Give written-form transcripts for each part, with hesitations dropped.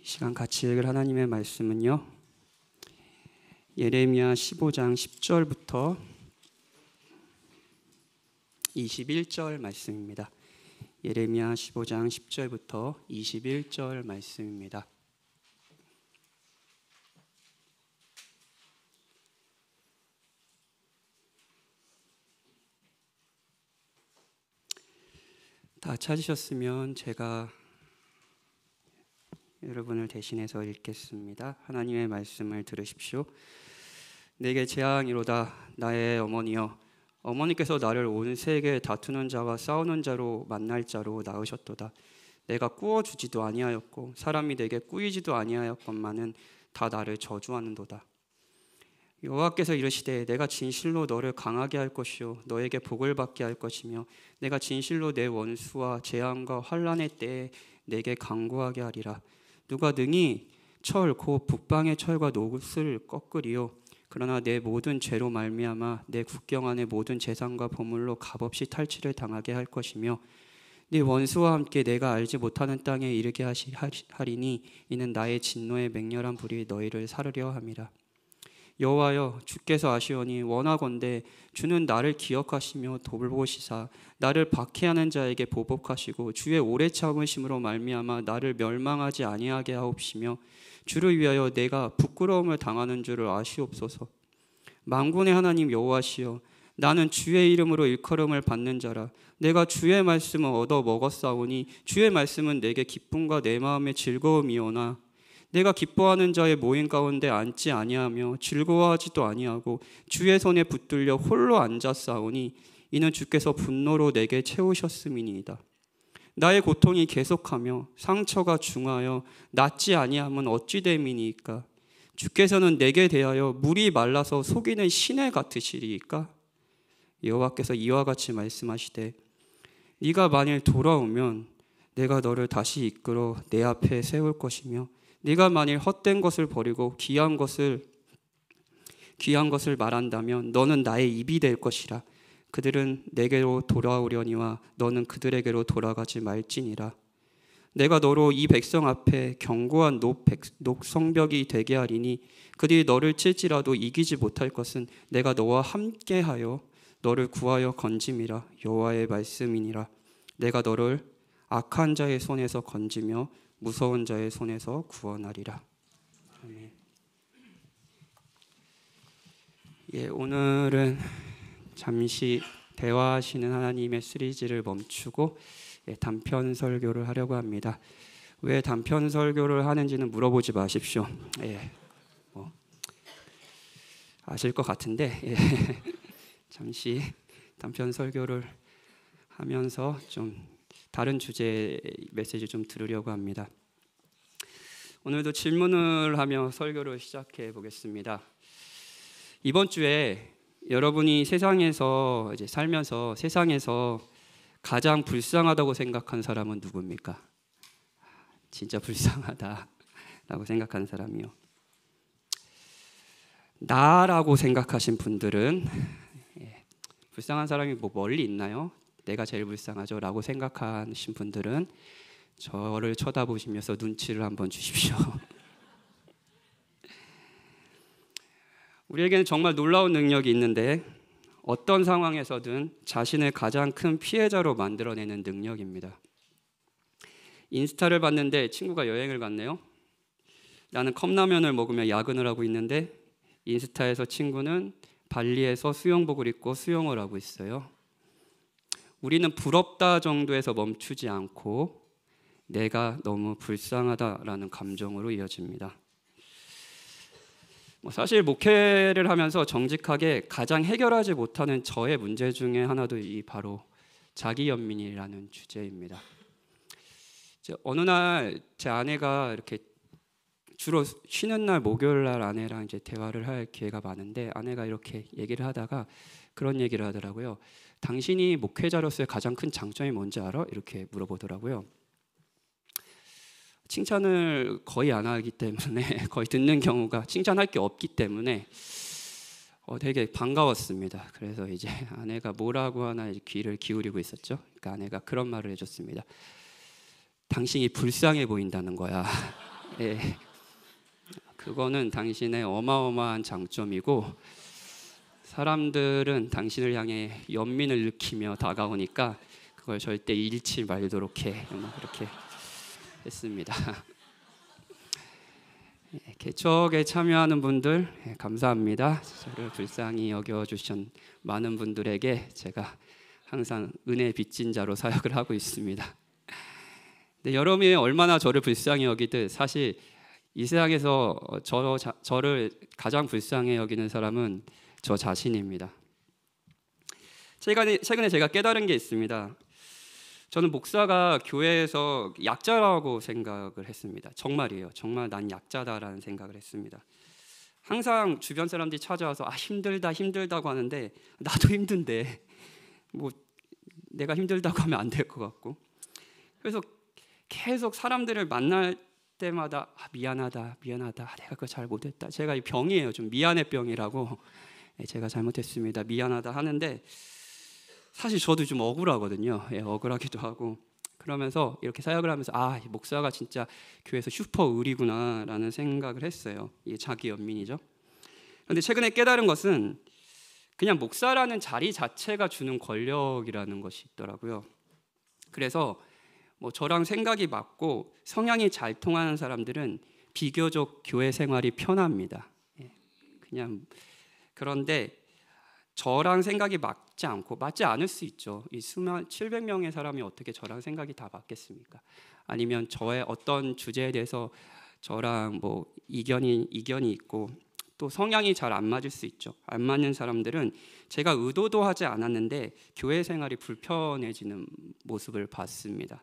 시간 같이 읽을 하나님의 말씀은요, 예레미야 15장 10절부터 21절 말씀입니다. 예레미야 15장 10절부터 21절 말씀입니다. 다 찾으셨으면 제가 여러분을 대신해서 읽겠습니다. 하나님의 말씀을 들으십시오. 내게 재앙이로다 나의 어머니여, 어머니께서 나를 온 세계에 다투는 자와 싸우는 자로 만날 자로 낳으셨도다. 내가 꾸어주지도 아니하였고 사람이 내게 꾸이지도 아니하였건만은 다 나를 저주하는도다. 여호와께서 이르시되 내가 진실로 너를 강하게 할 것이요 너에게 복을 받게 할 것이며 내가 진실로 내 원수와 재앙과 환난의 때에 내게 강구하게 하리라. 누가 능히 철 곧 북방의 철과 노릇을 꺾으리요 그러나 내 모든 죄로 말미암아 내 국경 안의 모든 재산과 보물로 값없이 탈취를 당하게 할 것이며 네 원수와 함께 내가 알지 못하는 땅에 이르게 하리니 이는 나의 진노의 맹렬한 불이 너희를 사르려 함이라. 여호와여, 주께서 아시오니 원하건대 주는 나를 기억하시며 돌보시사 나를 박해하는 자에게 보복하시고 주의 오래 참으심으로 말미암아 나를 멸망하지 아니하게 하옵시며 주를 위하여 내가 부끄러움을 당하는 줄을 아시옵소서. 만군의 하나님 여호와시여, 나는 주의 이름으로 일컬음을 받는 자라. 내가 주의 말씀을 얻어 먹었사오니 주의 말씀은 내게 기쁨과 내 마음의 즐거움이오나 내가 기뻐하는 자의 모임 가운데 앉지 아니하며 즐거워하지도 아니하고 주의 손에 붙들려 홀로 앉았사오니 이는 주께서 분노로 내게 채우셨음이니이다. 나의 고통이 계속하며 상처가 중하여 낫지 아니함은 어찌 됨이니이까? 주께서는 내게 대하여 물이 말라서 속이는 시내 같으시리이까? 여호와께서 이와 같이 말씀하시되 네가 만일 돌아오면 내가 너를 다시 이끌어 내 앞에 세울 것이며 네가 만일 헛된 것을 버리고 귀한 것을 말한다면 너는 나의 입이 될 것이라. 그들은 내게로 돌아오려니와 너는 그들에게로 돌아가지 말지니라. 내가 너로 이 백성 앞에 견고한 녹 성벽이 되게 하리니 그들이 너를 칠지라도 이기지 못할 것은 내가 너와 함께하여 너를 구하여 건짐이라. 여호와의 말씀이니라. 내가 너를 악한 자의 손에서 건지며 무서운 자의 손에서 구원하리라. 아멘. 오늘은 잠시 대화하시는 하나님의 시리즈를 멈추고 단편 설교를 하려고 합니다. 왜 단편 설교를 하는지는 물어보지 마십시오. 아실 것 같은데 잠시 단편 설교를 하면서 좀 다른 주제의 메시지 좀 들으려고 합니다. 오늘도 질문을 하며 설교를 시작해 보겠습니다. 이번 주에 여러분이 세상에서 이제 살면서 세상에서 가장 불쌍하다고 생각한 사람은 누구입니까? 진짜 불쌍하다라고 생각하는 사람이요. 나라고 생각하신 분들은 불쌍한 사람이 뭐 멀리 있나요? 내가 제일 불쌍하죠 라고 생각하신 분들은 저를 쳐다보시면서 눈치를 한번 주십시오. 우리에게는 정말 놀라운 능력이 있는데 어떤 상황에서든 자신을 가장 큰 피해자로 만들어내는 능력입니다. 인스타를 봤는데 친구가 여행을 갔네요. 나는 컵라면을 먹으며 야근을 하고 있는데 인스타에서 친구는 발리에서 수영복을 입고 수영을 하고 있어요. 우리는 부럽다 정도에서 멈추지 않고 내가 너무 불쌍하다라는 감정으로 이어집니다. 사실 목회를 하면서 정직하게 가장 해결하지 못하는 저의 문제 중에 하나도 바로 자기연민이라는 주제입니다. 어느 날 제 아내가 이렇게 주로 쉬는 날 목요일 날 아내랑 이제 대화를 할 기회가 많은데 아내가 이렇게 얘기를 하다가 그런 얘기를 하더라고요. 당신이 목회자로서의 가장 큰 장점이 뭔지 알아? 이렇게 물어보더라고요. 칭찬을 거의 안 하기 때문에 거의 듣는 경우가 칭찬할 게 없기 때문에 되게 반가웠습니다. 그래서 이제 아내가 뭐라고 하나 귀를 기울이고 있었죠. 그러니까 아내가 그런 말을 해줬습니다. 당신이 불쌍해 보인다는 거야. 예, 그거는 당신의 어마어마한 장점이고 사람들은 당신을 향해 연민을 느끼며 다가오니까 그걸 절대 잃지 말도록 해. 이렇게 했습니다. 개척에 참여하는 분들 감사합니다. 저를 불쌍히 여겨주신 많은 분들에게 제가 항상 은혜 빚진 자로 사역을 하고 있습니다. 근데 여러분이 얼마나 저를 불쌍히 여기듯 사실 이 세상에서 저를 가장 불쌍히 여기는 사람은 저 자신입니다. 최근에 제가 깨달은 게 있습니다. 저는 목사가 교회에서 약자라고 생각을 했습니다. 정말이에요. 정말 난 약자다라는 생각을 했습니다. 항상 주변 사람들이 찾아와서 힘들다고 하는데 나도 힘든데 뭐 내가 힘들다고 하면 안 될 것 같고, 그래서 계속 사람들을 만날 때마다 미안하다 내가 그거 잘 못했다. 제가 이 병이에요. 좀 미안해 병이라고. 제가 잘못했습니다. 미안하다 하는데 사실 저도 좀 억울하거든요. 억울하기도 하고 그러면서 이렇게 사역을 하면서 목사가 진짜 교회에서 슈퍼 의리구나라는 생각을 했어요. 이게 자기 연민이죠. 그런데 최근에 깨달은 것은 그냥 목사라는 자리 자체가 주는 권력이라는 것이 있더라고요. 그래서 뭐 저랑 생각이 맞고 성향이 잘 통하는 사람들은 비교적 교회 생활이 편합니다. 그냥 그런데 저랑 생각이 맞지 않을 수 있죠. 이 수만 700명의 사람이 어떻게 저랑 생각이 다 맞겠습니까? 아니면 저의 어떤 주제에 대해서 저랑 뭐 이견이 있고 또 성향이 잘 안 맞을 수 있죠. 안 맞는 사람들은 제가 의도도 하지 않았는데 교회 생활이 불편해지는 모습을 봤습니다.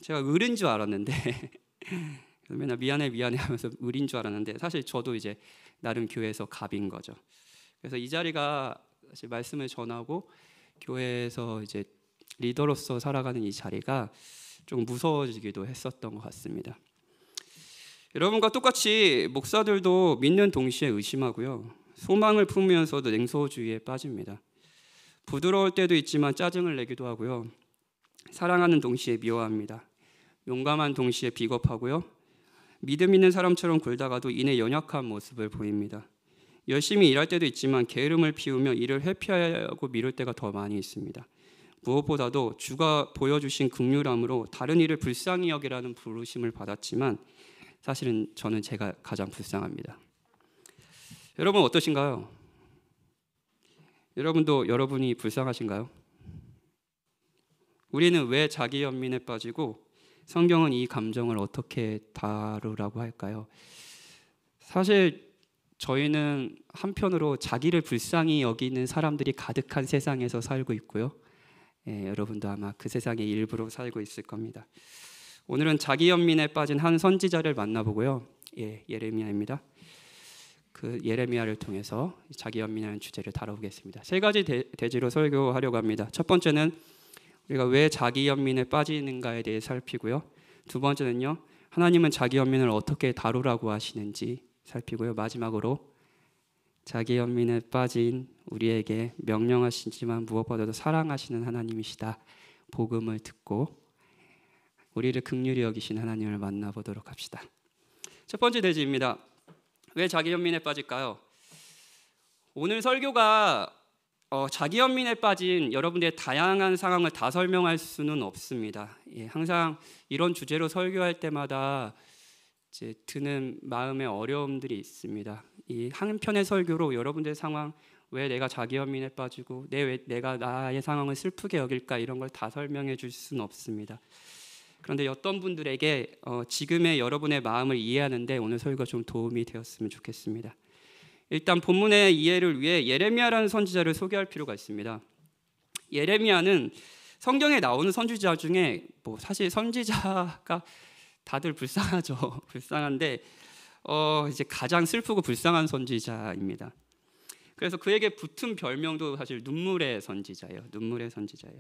제가 을인 줄 알았는데 맨날 미안해 하면서 을인 줄 알았는데 사실 저도 이제 나름 교회에서 갑인 거죠. 그래서 이 자리가 사실 말씀을 전하고 교회에서 이제 리더로서 살아가는 이 자리가 좀 무서워지기도 했었던 것 같습니다. 여러분과 똑같이 목사들도 믿는 동시에 의심하고요, 소망을 품으면서도 냉소주의에 빠집니다. 부드러울 때도 있지만 짜증을 내기도 하고요, 사랑하는 동시에 미워합니다. 용감한 동시에 비겁하고요, 믿음 있는 사람처럼 굴다가도 인의 연약한 모습을 보입니다. 열심히 일할 때도 있지만 게으름을 피우며 일을 회피하고 미룰 때가 더 많이 있습니다. 무엇보다도 주가 보여주신 긍휼함으로 다른 일을 불쌍히 여기라는 부르심을 받았지만 사실은 저는 제가 가장 불쌍합니다. 여러분 어떠신가요? 여러분도 여러분이 불쌍하신가요? 우리는 왜 자기 연민에 빠지고 성경은 이 감정을 어떻게 다루라고 할까요? 사실 저희는 한편으로 자기를 불쌍히 여기는 사람들이 가득한 세상에서 살고 있고요, 여러분도 아마 그 세상의 일부로 살고 있을 겁니다. 오늘은 자기 연민에 빠진 한 선지자를 만나보고요, 예레미야입니다. 그 예레미야를 통해서 자기 연민이라는 주제를 다뤄보겠습니다. 세 가지 대지로 설교하려고 합니다. 첫 번째는 우리가 왜 자기 연민에 빠지는가에 대해 살피고요, 두 번째는요, 하나님은 자기 연민을 어떻게 다루라고 하시는지 살피고요, 마지막으로 자기 연민에 빠진 우리에게 명령하시지만 무엇보다도 사랑하시는 하나님이시다, 복음을 듣고 우리를 긍휼히 여기신 하나님을 만나보도록 합시다. 첫 번째 대지입니다. 왜 자기 연민에 빠질까요? 오늘 설교가 자기 연민에 빠진 여러분들의 다양한 상황을 다 설명할 수는 없습니다. 항상 이런 주제로 설교할 때마다 이제 드는 마음의 어려움들이 있습니다. 이 한 편의 설교로 여러분들의 상황, 왜 내가 자기 연민에 빠지고 내가 나의 상황을 슬프게 여길까, 이런 걸 다 설명해 줄 수는 없습니다. 그런데 어떤 분들에게 지금의 여러분의 마음을 이해하는데 오늘 설교가 좀 도움이 되었으면 좋겠습니다. 일단 본문의 이해를 위해 예레미야라는 선지자를 소개할 필요가 있습니다. 예레미야는 성경에 나오는 선지자 중에 사실 선지자가 다들 불쌍하죠. 불쌍한데 이제 가장 슬프고 불쌍한 선지자입니다. 그래서 그에게 붙은 별명도 사실 눈물의 선지자예요. 눈물의 선지자예요.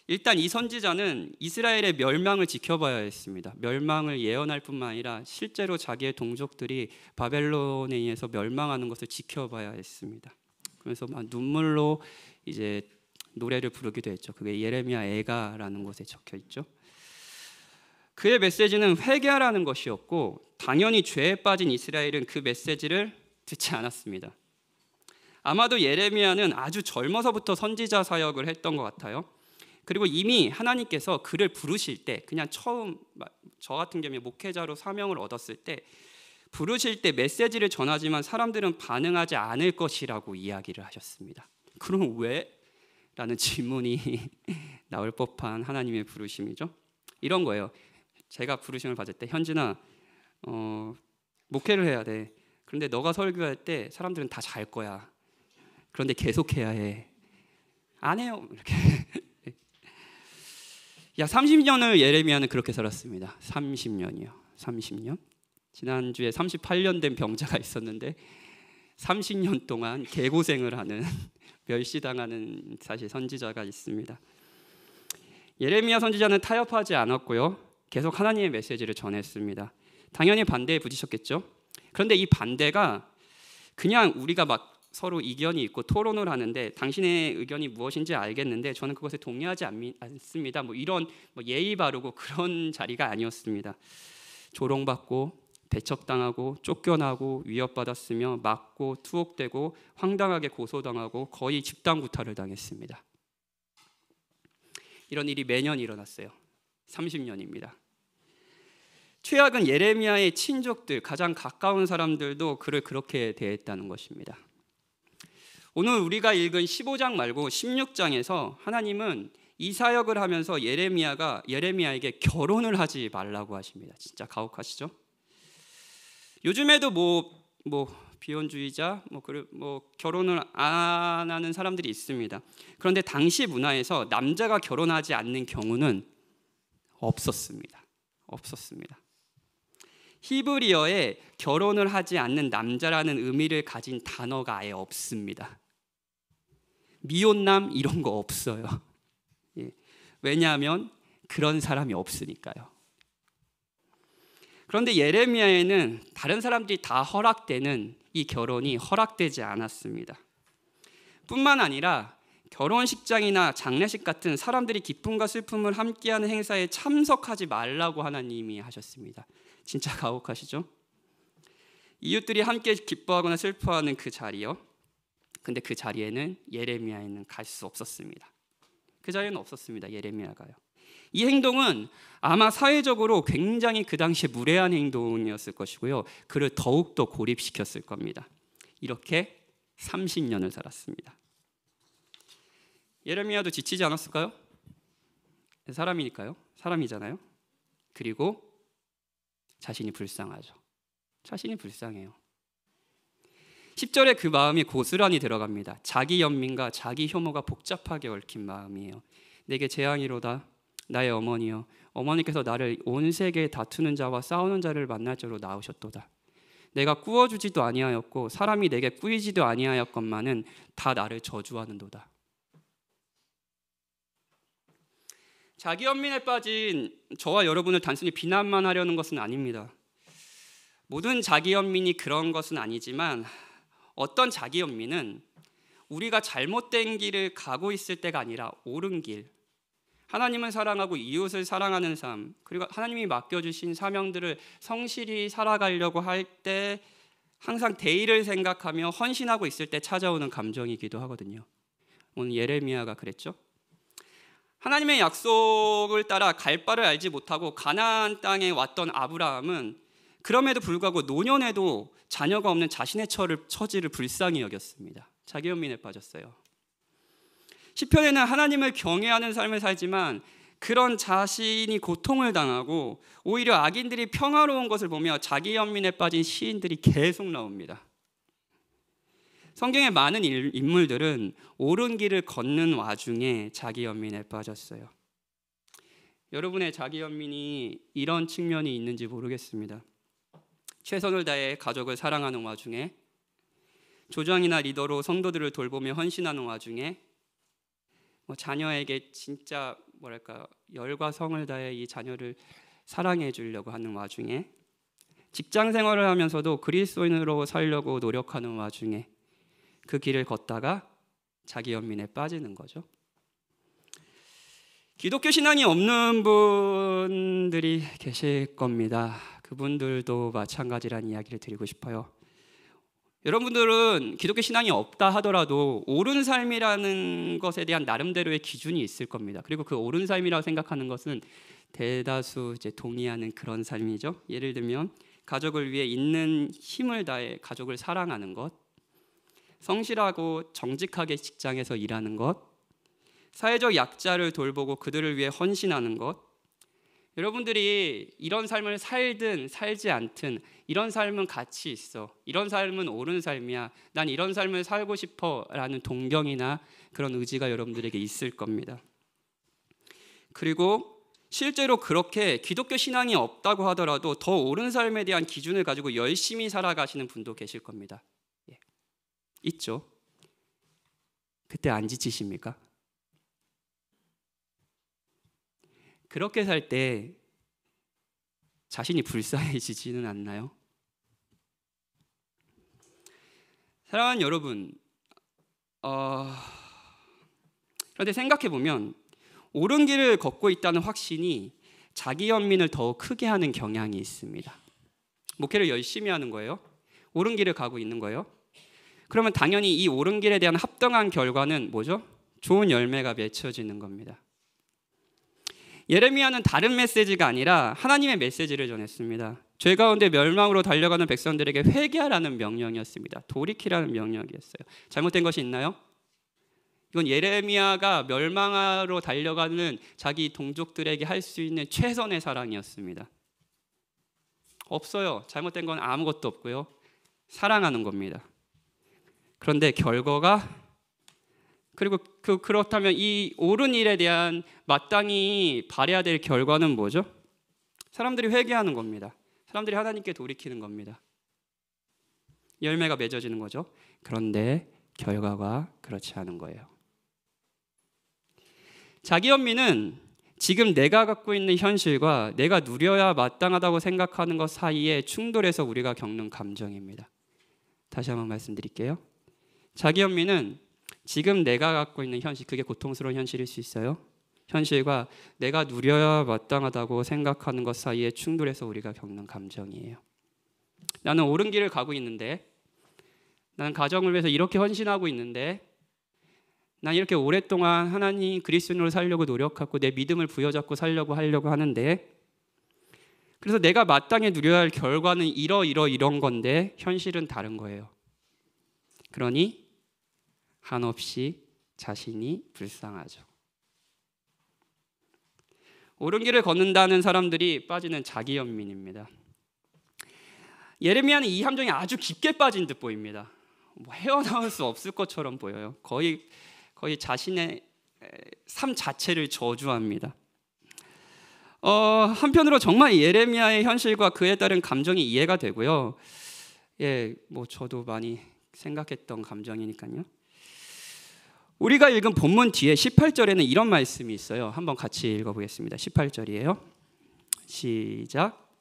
일단 이 선지자는 이스라엘의 멸망을 지켜봐야 했습니다. 멸망을 예언할 뿐만 아니라 실제로 자기의 동족들이 바벨론에 의해서 멸망하는 것을 지켜봐야 했습니다. 그래서 막 눈물로 이제 노래를 부르기도 했죠. 그게 예레미야 애가라는 곳에 적혀 있죠. 그의 메시지는 회개하라는 것이었고 당연히 죄에 빠진 이스라엘은 그 메시지를 듣지 않았습니다. 아마도 예레미야는 아주 젊어서부터 선지자 사역을 했던 것 같아요. 그리고 이미 하나님께서 그를 부르실 때, 그냥 처음 저 같은 경우에 목회자로 사명을 얻었을 때 부르실 때 메시지를 전하지만 사람들은 반응하지 않을 것이라고 이야기를 하셨습니다. 그럼 왜? 라는 질문이 나올 법한 하나님의 부르심이죠. 이런 거예요. 제가 부르심을 받을 때, 현진아, 목회를 해야 돼. 그런데 너가 설교할 때 사람들은 다 잘 거야. 그런데 계속해야 해. 안 해요. 이렇게. 약 30년을 예레미야는 그렇게 살았습니다. 30년이요. 30년. 지난주에 38년 된 병자가 있었는데 30년 동안 개고생을 하는, 멸시당하는 사실 선지자가 있습니다. 예레미야 선지자는 타협하지 않았고요. 계속 하나님의 메시지를 전했습니다. 당연히 반대에 부딪혔겠죠. 그런데 이 반대가 그냥 우리가 막 서로 이견이 있고 토론을 하는데 당신의 의견이 무엇인지 알겠는데 저는 그것에 동의하지 않습니다. 이런 예의 바르고 그런 자리가 아니었습니다. 조롱받고 배척당하고 쫓겨나고 위협받았으며 맞고 투옥되고 황당하게 고소당하고 거의 집단구타를 당했습니다. 이런 일이 매년 일어났어요. 30년입니다. 최악은 예레미야의 친족들, 가장 가까운 사람들도 그를 그렇게 대했다는 것입니다. 오늘 우리가 읽은 15장 말고 16장에서 하나님은 이 사역을 하면서 예레미야에게 결혼을 하지 말라고 하십니다. 진짜 가혹하시죠? 요즘에도 비혼주의자, 결혼을 안 하는 사람들이 있습니다. 그런데 당시 문화에서 남자가 결혼하지 않는 경우는 없었습니다. 히브리어에 결혼을 하지 않는 남자라는 의미를 가진 단어가 아예 없습니다. 미혼남 이런 거 없어요. 왜냐하면 그런 사람이 없으니까요. 그런데 예레미야에는 다른 사람들이 다 허락되는 이 결혼이 허락되지 않았습니다. 뿐만 아니라 결혼식장이나 장례식 같은 사람들이 기쁨과 슬픔을 함께하는 행사에 참석하지 말라고 하나님이 하셨습니다. 진짜 가혹하시죠? 이웃들이 함께 기뻐하거나 슬퍼하는 그 자리요. 근데 그 자리에는 예레미야에는 갈 수 없었습니다. 그 자리에는 없었습니다. 예레미야가요. 이 행동은 아마 사회적으로 굉장히 그 당시에 무례한 행동이었을 것이고요. 그를 더욱더 고립시켰을 겁니다. 이렇게 30년을 살았습니다. 예레미야도 지치지 않았을까요? 사람이니까요. 사람이잖아요. 그리고 자신이 불쌍하죠. 자신이 불쌍해요. 10절에 그 마음이 고스란히 들어갑니다. 자기 연민과 자기 혐오가 복잡하게 얽힌 마음이에요. 내게 재앙이로다 나의 어머니여, 어머니께서 나를 온 세계에 다투는 자와 싸우는 자를 만날 자로 낳으셨도다. 내가 꾸어주지도 아니하였고 사람이 내게 꾸이지도 아니하였건만은 다 나를 저주하는도다. 자기 연민에 빠진 저와 여러분을 단순히 비난만 하려는 것은 아닙니다. 모든 자기 연민이 그런 것은 아니지만 어떤 자기 연민은 우리가 잘못된 길을 가고 있을 때가 아니라 옳은 길, 하나님을 사랑하고 이웃을 사랑하는 삶, 그리고 하나님이 맡겨주신 사명들을 성실히 살아가려고 할 때 항상 대의를 생각하며 헌신하고 있을 때 찾아오는 감정이기도 하거든요. 오늘 예레미야가 그랬죠. 하나님의 약속을 따라 갈 바를 알지 못하고 가나안 땅에 왔던 아브라함은 그럼에도 불구하고 노년에도 자녀가 없는 자신의 처지를 불쌍히 여겼습니다. 자기 연민에 빠졌어요. 시편에는 하나님을 경외하는 삶을 살지만 그런 자신이 고통을 당하고 오히려 악인들이 평화로운 것을 보며 자기 연민에 빠진 시인들이 계속 나옵니다. 성경의 많은 인물들은 옳은 길을 걷는 와중에 자기 연민에 빠졌어요. 여러분의 자기 연민이 이런 측면이 있는지 모르겠습니다. 최선을 다해 가족을 사랑하는 와중에, 조장이나 리더로 성도들을 돌보며 헌신하는 와중에, 자녀에게 진짜 열과 성을 다해 이 자녀를 사랑해 주려고 하는 와중에, 직장 생활을 하면서도 그리스도인으로 살려고 노력하는 와중에 그 길을 걷다가 자기 연민에 빠지는 거죠. 기독교 신앙이 없는 분들이 계실 겁니다. 그분들도 마찬가지라는 이야기를 드리고 싶어요. 여러분들은 기독교 신앙이 없다 하더라도 옳은 삶이라는 것에 대한 나름대로의 기준이 있을 겁니다. 그리고 그 옳은 삶이라고 생각하는 것은 대다수 이제 동의하는 그런 삶이죠. 예를 들면 가족을 위해 있는 힘을 다해 가족을 사랑하는 것, 성실하고 정직하게 직장에서 일하는 것, 사회적 약자를 돌보고 그들을 위해 헌신하는 것. 여러분들이 이런 삶을 살든 살지 않든 이런 삶은 가치 있어, 이런 삶은 옳은 삶이야, 난 이런 삶을 살고 싶어 라는 동경이나 그런 의지가 여러분들에게 있을 겁니다. 그리고 실제로 그렇게 기독교 신앙이 없다고 하더라도 더 옳은 삶에 대한 기준을 가지고 열심히 살아가시는 분도 계실 겁니다. 있죠. 그때 안 지치십니까? 그렇게 살 때 자신이 불쌍해지지는 않나요? 사랑하는 여러분, 그런데 생각해보면 옳은 길을 걷고 있다는 확신이 자기 연민을 더 크게 하는 경향이 있습니다. 목회를 열심히 하는 거예요. 옳은 길을 가고 있는 거예요. 그러면 당연히 이 옳은 길에 대한 합당한 결과는 뭐죠? 좋은 열매가 맺혀지는 겁니다. 예레미야는 다른 메시지가 아니라 하나님의 메시지를 전했습니다. 죄 가운데 멸망으로 달려가는 백성들에게 회개하라는 명령이었습니다. 돌이키라는 명령이었어요. 잘못된 것이 있나요? 이건 예레미야가 멸망으로 달려가는 자기 동족들에게 할 수 있는 최선의 사랑이었습니다. 없어요. 잘못된 건 아무것도 없고요. 사랑하는 겁니다. 그런데 결과가, 그리고 그렇다면 이 옳은 일에 대한 마땅히 발해야 될 결과는 뭐죠? 사람들이 회개하는 겁니다. 사람들이 하나님께 돌이키는 겁니다. 열매가 맺어지는 거죠. 그런데 결과가 그렇지 않은 거예요. 자기 연민은 지금 내가 갖고 있는 현실과 내가 누려야 마땅하다고 생각하는 것 사이에 충돌해서 우리가 겪는 감정입니다. 다시 한번 말씀드릴게요. 자기 연민은 지금 내가 갖고 있는 현실, 그게 고통스러운 현실일 수 있어요. 현실과 내가 누려야 마땅하다고 생각하는 것 사이에 충돌해서 우리가 겪는 감정이에요. 나는 옳은 길을 가고 있는데, 나는 가정을 위해서 이렇게 헌신하고 있는데, 난 이렇게 오랫동안 하나님 그리스도인으로 살려고 노력하고 내 믿음을 부여잡고 살려고 하는데, 그래서 내가 마땅히 누려야 할 결과는 이런 건데 현실은 다른 거예요. 그러니 한없이 자신이 불쌍하죠. 옳은 길을 걷는다는 사람들이 빠지는 자기 연민입니다. 예레미야는 이 함정에 아주 깊게 빠진 듯 보입니다. 헤어나올 수 없을 것처럼 보여요. 거의 자신의 삶 자체를 저주합니다. 한편으로 정말 예레미야의 현실과 그에 따른 감정이 이해가 되고요. 저도 많이 생각했던 감정이니까요. 우리가 읽은 본문 뒤에 18절에는 이런 말씀이 있어요. 한번 같이 읽어보겠습니다. 18절이에요. 시작.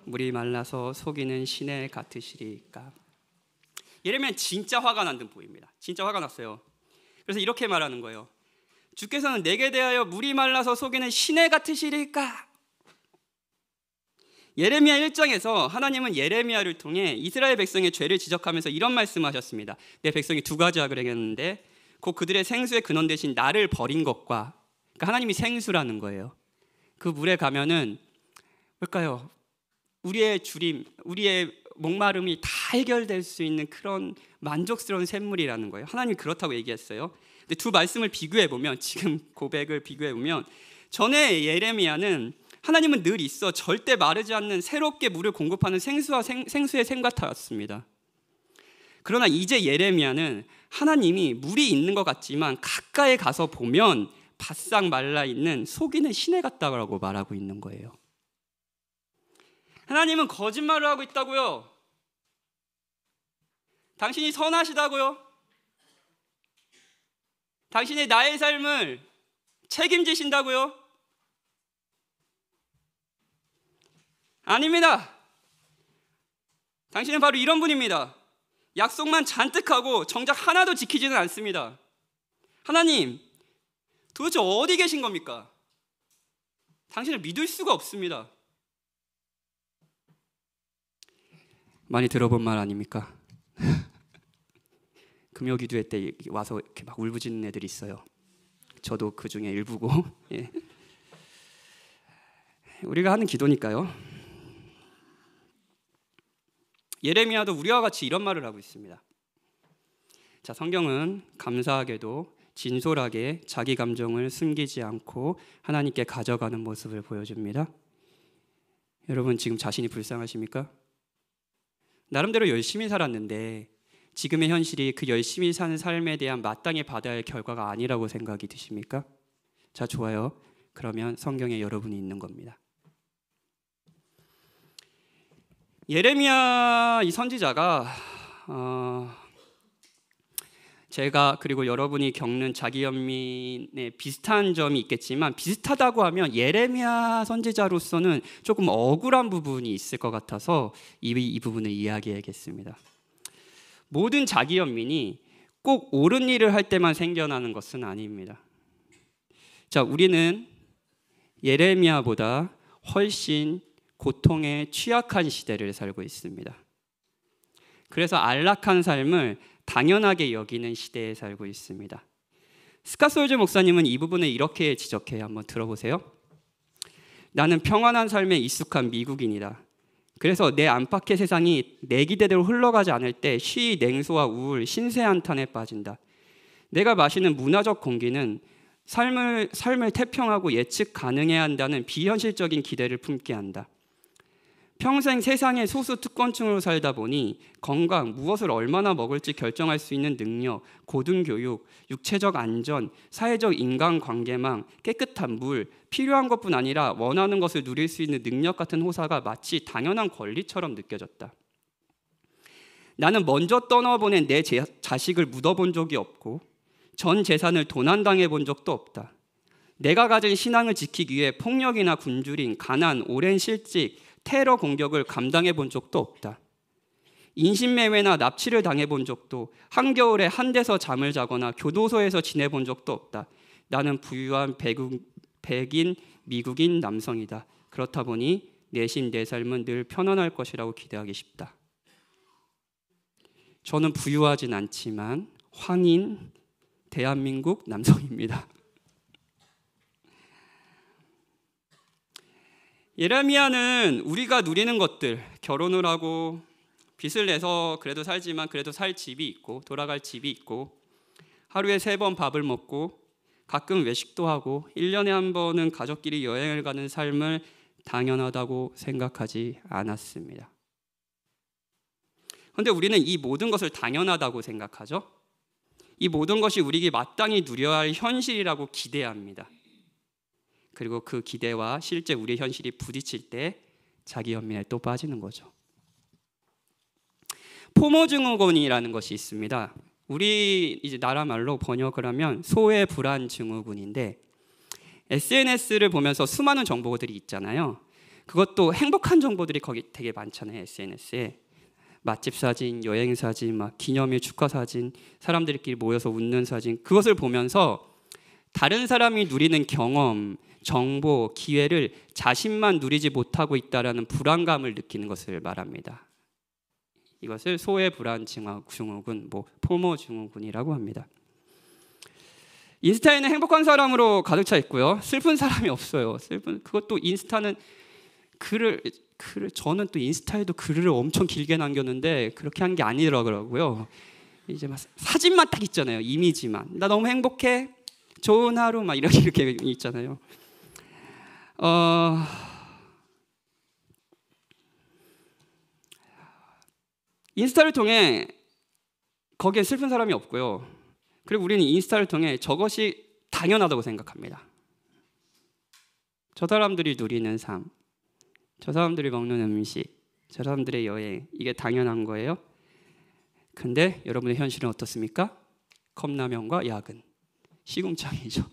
물이 말라서 속이는 시내 같으시리까. 예레미야는 진짜 화가 난 듯 보입니다. 진짜 화가 났어요. 그래서 이렇게 말하는 거예요. 주께서는 내게 대하여 물이 말라서 속이는 시내 같으시리까. 예레미야 1장에서 하나님은 예레미야를 통해 이스라엘 백성의 죄를 지적하면서 이런 말씀하셨습니다. 내 백성이 두 가지 악을 행했는데 곧 그들의 생수의 근원 대신 나를 버린 것과, 그러니까 하나님이 생수라는 거예요. 그 물에 가면은 뭘까요? 우리의 주림, 우리의 목마름이 다 해결될 수 있는 그런 만족스러운 샘물이라는 거예요. 하나님이 그렇다고 얘기했어요. 근데 두 말씀을 비교해보면, 지금 고백을 비교해보면, 전에 예레미야는 하나님은 늘 있어 절대 마르지 않는 새롭게 물을 공급하는 생수의 샘 같았습니다. 그러나 이제 예레미야는 하나님이 물이 있는 것 같지만 가까이 가서 보면 바싹 말라있는 속이는 시내 같다고 말하고 있는 거예요. 하나님은 거짓말을 하고 있다고요. 당신이 선하시다고요. 당신이 나의 삶을 책임지신다고요. 아닙니다. 당신은 바로 이런 분입니다. 약속만 잔뜩 하고 정작 하나도 지키지는 않습니다. 하나님, 도대체 어디 계신 겁니까? 당신을 믿을 수가 없습니다. 많이 들어본 말 아닙니까? 금요기도회 때 와서 이렇게 막 울부짖는 애들이 있어요. 저도 그 중에 일부고. 예. 우리가 하는 기도니까요. 예레미야도 우리와 같이 이런 말을 하고 있습니다. 자, 성경은 감사하게도 진솔하게 자기 감정을 숨기지 않고 하나님께 가져가는 모습을 보여줍니다. 여러분, 지금 자신이 불쌍하십니까? 나름대로 열심히 살았는데 지금의 현실이 그 열심히 사는 삶에 대한 마땅히 받아야 할 결과가 아니라고 생각이 드십니까? 자, 좋아요. 그러면 성경에 여러분이 있는 겁니다. 예레미야 이 선지자가 제가 그리고 여러분이 겪는 자기 연민에 비슷한 점이 있겠지만, 비슷하다고 하면 예레미야 선지자로서는 조금 억울한 부분이 있을 것 같아서 이 부분을 이야기하겠습니다. 모든 자기 연민이 꼭 옳은 일을 할 때만 생겨나는 것은 아닙니다. 자, 우리는 예레미야보다 훨씬 고통에 취약한 시대를 살고 있습니다. 그래서 안락한 삶을 당연하게 여기는 시대에 살고 있습니다. 스카솔즈 목사님은 이 부분을 이렇게 지적해요. 한번 들어보세요. 나는 평안한 삶에 익숙한 미국인이다. 그래서 내 안팎의 세상이 내 기대대로 흘러가지 않을 때 쉬이 냉소와 우울, 신세한탄에 빠진다. 내가 마시는 문화적 공기는 삶을 태평하고 예측 가능해야 한다는 비현실적인 기대를 품게 한다. 평생 세상의 소수 특권층으로 살다 보니 건강, 무엇을 얼마나 먹을지 결정할 수 있는 능력, 고등교육, 육체적 안전, 사회적 인간관계망, 깨끗한 물, 필요한 것뿐 아니라 원하는 것을 누릴 수 있는 능력 같은 호사가 마치 당연한 권리처럼 느껴졌다. 나는 먼저 떠나보낸 내 자식을 묻어본 적이 없고 전 재산을 도난당해 본 적도 없다. 내가 가진 신앙을 지키기 위해 폭력이나 굶주림, 가난, 오랜 실직, 테러 공격을 감당해 본 적도 없다. 인신매매나 납치를 당해 본 적도, 한겨울에 한 데서 잠을 자거나 교도소에서 지내본 적도 없다. 나는 부유한 백인 미국인 남성이다. 그렇다 보니 내심 내 삶은 늘 편안할 것이라고 기대하기 쉽다. 저는 부유하진 않지만 황인 대한민국 남성입니다. 예레미야는 우리가 누리는 것들, 결혼을 하고 빚을 내서 그래도 살지만 그래도 살 집이 있고 돌아갈 집이 있고 하루에 3번 밥을 먹고 가끔 외식도 하고 1년에 한 번은 가족끼리 여행을 가는 삶을 당연하다고 생각하지 않았습니다. 그런데 우리는 이 모든 것을 당연하다고 생각하죠. 이 모든 것이 우리에게 마땅히 누려야 할 현실이라고 기대합니다. 그리고 그 기대와 실제 우리의 현실이 부딪힐 때 자기 연민에 또 빠지는 거죠. 포모증후군이라는 것이 있습니다. 우리 이제 나라 말로 번역을 하면 소외 불안 증후군인데, SNS를 보면서 수많은 정보들이 있잖아요. 그것도 행복한 정보들이 거기 되게 많잖아요. SNS에 맛집 사진, 여행 사진, 막 기념일 축하 사진, 사람들끼리 모여서 웃는 사진, 그것을 보면서 다른 사람이 누리는 경험, 정보, 기회를 자신만 누리지 못하고 있다라는 불안감을 느끼는 것을 말합니다. 이것을 소외 불안 증후군, 포모 증후군이라고 합니다. 인스타에는 행복한 사람으로 가득 차 있고요, 슬픈 사람이 없어요. 그것도 인스타는 저는 또 인스타에도 글을 엄청 길게 남겼는데 그렇게 한 게 아니더라고요. 이제 막 사진만 딱 있잖아요. 이미지만. 나 너무 행복해. 좋은 하루 막 이렇게 있잖아요. 인스타를 통해 거기에 슬픈 사람이 없고요. 그리고 우리는 인스타를 통해 저것이 당연하다고 생각합니다. 저 사람들이 누리는 삶, 저 사람들이 먹는 음식, 저 사람들의 여행, 이게 당연한 거예요. 근데 여러분의 현실은 어떻습니까? 컵라면과 야근, 시궁창이죠.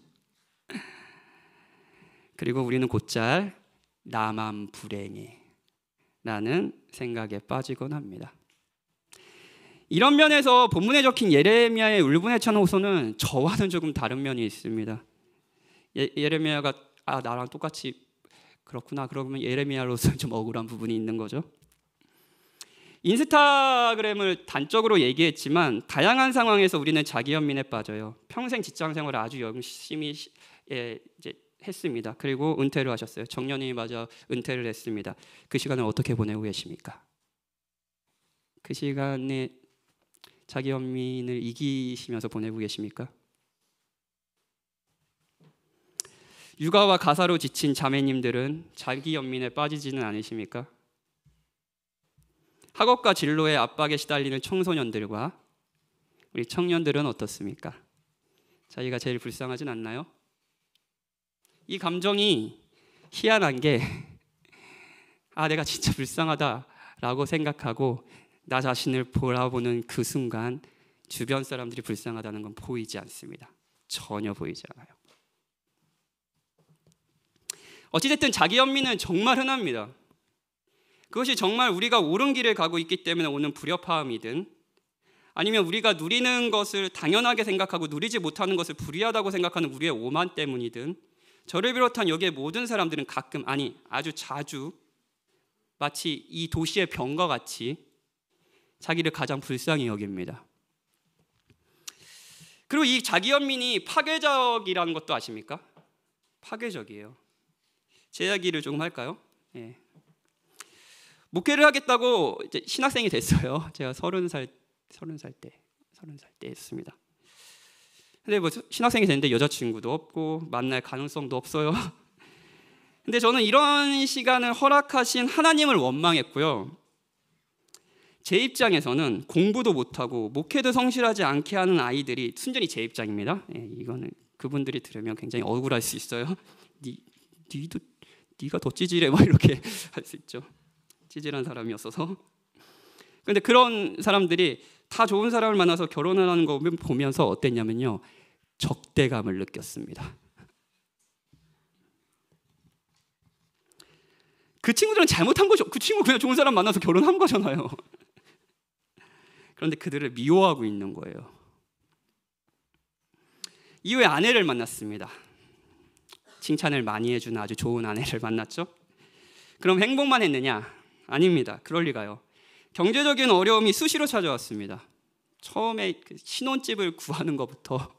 그리고 우리는 곧잘 나만 불행해 라는 생각에 빠지곤 합니다. 이런 면에서 본문에 적힌 예레미야의 울분에 찬 호소는 저와는 조금 다른 면이 있습니다. 예레미야가 나랑 똑같이 그렇구나, 그러면 예레미야로서 좀 억울한 부분이 있는 거죠. 인스타그램을 단적으로 얘기했지만 다양한 상황에서 우리는 자기 연민에 빠져요. 평생 직장 생활을 아주 열심히 이제 했습니다. 그리고 은퇴를 하셨어요. 정년이 맞아 은퇴를 했습니다. 그 시간을 어떻게 보내고 계십니까? 그 시간에 자기 연민을 이기시면서 보내고 계십니까? 육아와 가사로 지친 자매님들은 자기 연민에 빠지지는 않으십니까? 학업과 진로의 압박에 시달리는 청소년들과 우리 청년들은 어떻습니까? 자기가 제일 불쌍하진 않나요? 이 감정이 희한한 게 내가 진짜 불쌍하다라고 생각하고 나 자신을 바라보는 그 순간 주변 사람들이 불쌍하다는 건 보이지 않습니다. 전혀 보이지 않아요. 어찌됐든 자기 연민은 정말 흔합니다. 그것이 정말 우리가 옳은 길을 가고 있기 때문에 오는 불협화음이든 아니면 우리가 누리는 것을 당연하게 생각하고 누리지 못하는 것을 불의하다고 생각하는 우리의 오만 때문이든 저를 비롯한 여기의 모든 사람들은 가끔, 아주 자주 마치 이 도시의 병과 같이 자기를 가장 불쌍히 여깁니다. 그리고 이 자기 연민이 파괴적이라는 것도 아십니까? 파괴적이에요. 제 이야기를 조금 할까요? 예. 목회를 하겠다고 이제 신학생이 됐어요. 제가 30살 때였습니다. 근데 뭐 신학생이 됐는데 여자친구도 없고 만날 가능성도 없어요. 근데 저는 이런 시간을 허락하신 하나님을 원망했고요. 제 입장에서는 공부도 못하고 목회도 성실하지 않게 하는 아이들이, 순전히 제 입장입니다. 예, 이거는 그분들이 들으면 굉장히 억울할 수 있어요. 네가 더 찌질해 막 이렇게 할 수 있죠. 찌질한 사람이었어서. 근데 그런 사람들이 다 좋은 사람을 만나서 결혼을 하는 거 보면서 어땠냐면요, 적대감을 느꼈습니다. 그 친구들은 잘못한 거죠. 그 친구 그냥 좋은 사람 만나서 결혼한 거잖아요. 그런데 그들을 미워하고 있는 거예요. 이후에 아내를 만났습니다. 칭찬을 많이 해주는 아주 좋은 아내를 만났죠. 그럼 행복만 했느냐? 아닙니다. 그럴 리가요. 경제적인 어려움이 수시로 찾아왔습니다. 처음에 그 신혼집을 구하는 것부터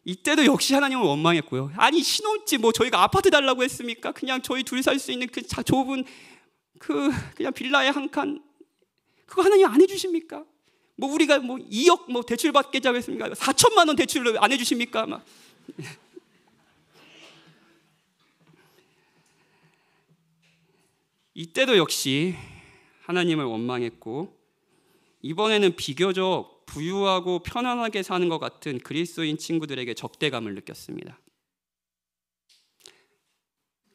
이때도 역시 하나님을 원망했고요. 아니 신혼집 뭐 저희가 아파트 달라고 했습니까? 그냥 저희 둘 살 수 있는 그 좁은 그냥 빌라에 한 칸, 그거 하나님 안 해주십니까? 뭐 우리가 뭐 2억 뭐 대출 받겠다고 했습니까? 4천만 원 대출을 안 해주십니까? 막. 이때도 역시 하나님을 원망했고, 이번에는 비교적 부유하고 편안하게 사는 것 같은 그리스도인 친구들에게 적대감을 느꼈습니다.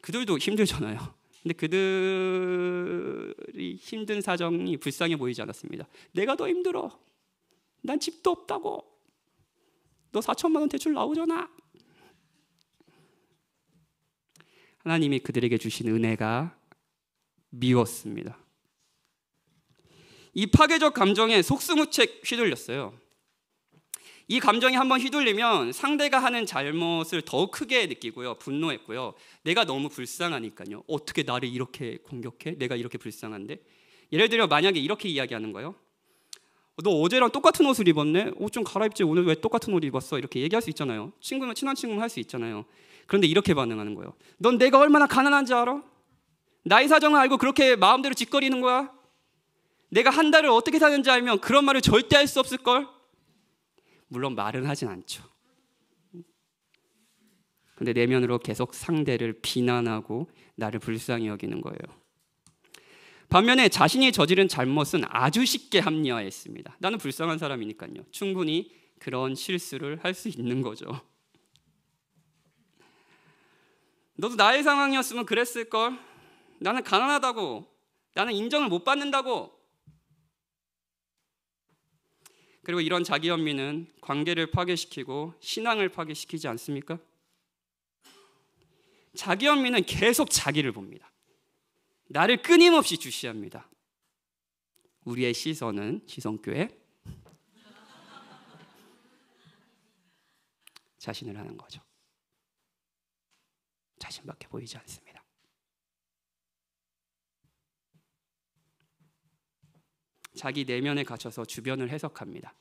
그들도 힘들잖아요. 근데 그들이 힘든 사정이 불쌍해 보이지 않았습니다. 내가 더 힘들어. 난 집도 없다고. 너 4천만 원 대출 나오잖아. 하나님이 그들에게 주신 은혜가 미웠습니다. 이 파괴적 감정에 속수무책 휘둘렸어요. 이 감정이 한번 휘둘리면 상대가 하는 잘못을 더욱 크게 느끼고요, 분노했고요. 내가 너무 불쌍하니까요. 어떻게 나를 이렇게 공격해? 내가 이렇게 불쌍한데? 예를 들어 만약에 이렇게 이야기하는 거예요. 너 어제랑 똑같은 옷을 입었네? 옷 좀 갈아입지. 오늘 왜 똑같은 옷 입었어? 이렇게 얘기할 수 있잖아요. 친구면 친한 친구면 할 수 있잖아요. 그런데 이렇게 반응하는 거예요. 넌 내가 얼마나 가난한지 알아? 나의 사정을 알고 그렇게 마음대로 짓거리는 거야? 내가 한 달을 어떻게 사는지 알면 그런 말을 절대 할 수 없을걸? 물론 말은 하진 않죠. 근데 내면으로 계속 상대를 비난하고 나를 불쌍히 여기는 거예요. 반면에 자신이 저지른 잘못은 아주 쉽게 합리화했습니다. 나는 불쌍한 사람이니까요. 충분히 그런 실수를 할 수 있는 거죠. 너도 나의 상황이었으면 그랬을걸? 나는 가난하다고. 나는 인정을 못 받는다고. 그리고 이런 자기 연민은 관계를 파괴시키고 신앙을 파괴시키지 않습니까? 자기 연민은 계속 자기를 봅니다. 나를 끊임없이 주시합니다. 우리의 시선은 시선교회 자신을 하는 거죠. 자신밖에 보이지 않습니다. 자기 내면에 갇혀서 주변을 해석합니다.